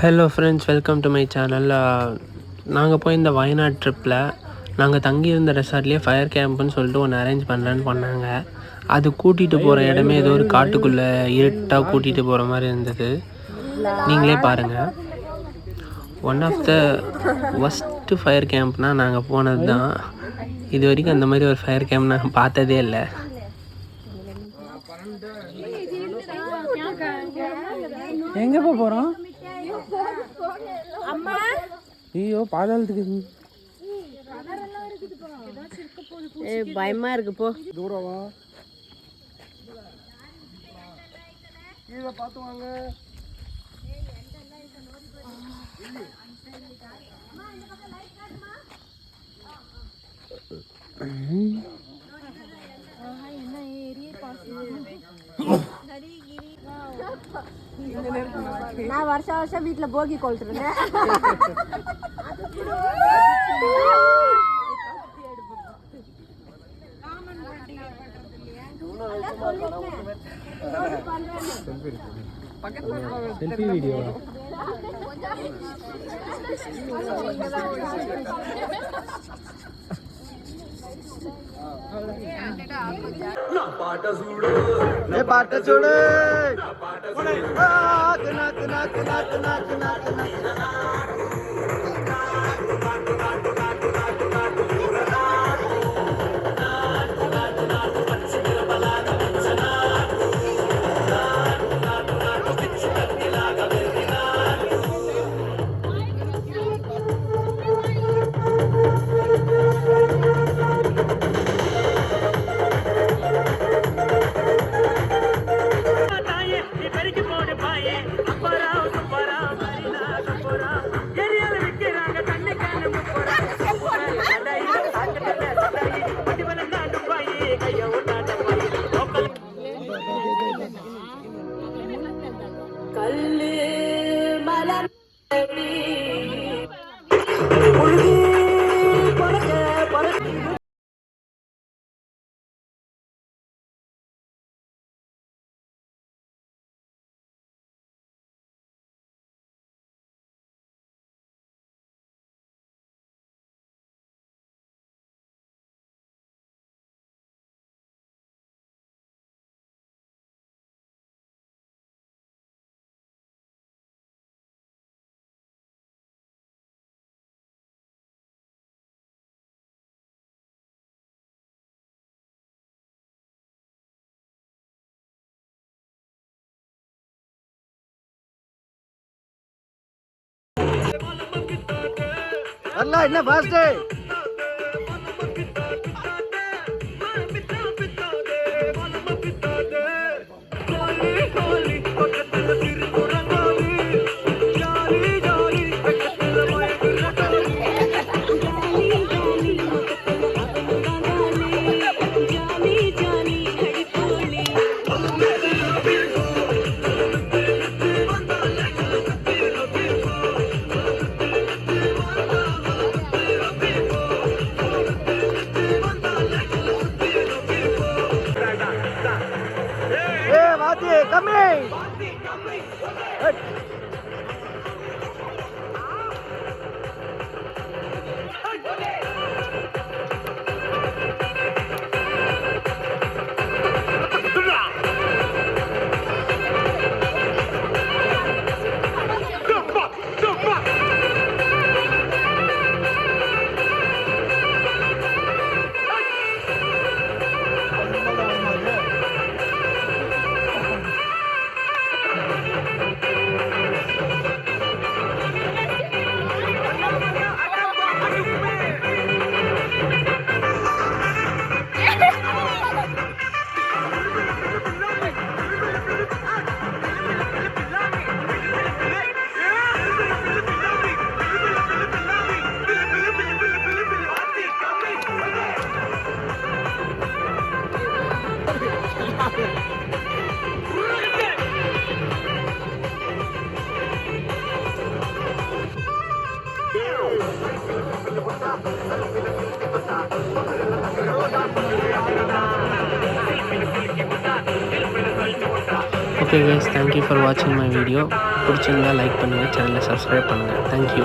Hello friends, welcome to my channel. நாங்கள் போய் இந்த வயநாடு ட்ரிப்பில் நாங்கள் தங்கியிருந்த ரெசார்ட்லேயே ஃபயர் கேம்ப்புன்னு சொல்லிட்டு ஒன்று அரேஞ்ச் பண்ணுறேன்னு பண்ணாங்க. அது கூட்டிகிட்டு போகிற இடமே ஏதோ ஒரு காட்டுக்குள்ளே இருட்டாக கூட்டிகிட்டு போகிற மாதிரி இருந்தது. நீங்களே பாருங்கள். One of the worst fire கேம்ப்னால் நாங்கள் போனது தான். இது வரைக்கும் அந்த மாதிரி ஒரு ஃபயர் கேம்ப் நாங்கள் பார்த்ததே இல்லை. எங்கே போகிறோம்? ஐயோ, பாதாளத்துக்கு பயமா இருக்கு. போ தூரவா கீழே பார்த்து வாங்க. நான் வருஷம் வீட்டுல போகி கொளுத்துறேன். செல்ஃபி வீடியோ పాట చూడు அண்ணா, என்ன fast? Coming! Okay guys, thank you for வாட்சிங் மை வீடியோ. பிடிச்சிருந்தா லைக் பண்ணுங்கள், சேனலை சப்ஸ்கிரைப் பண்ணுங்கள். தேங்க்யூ.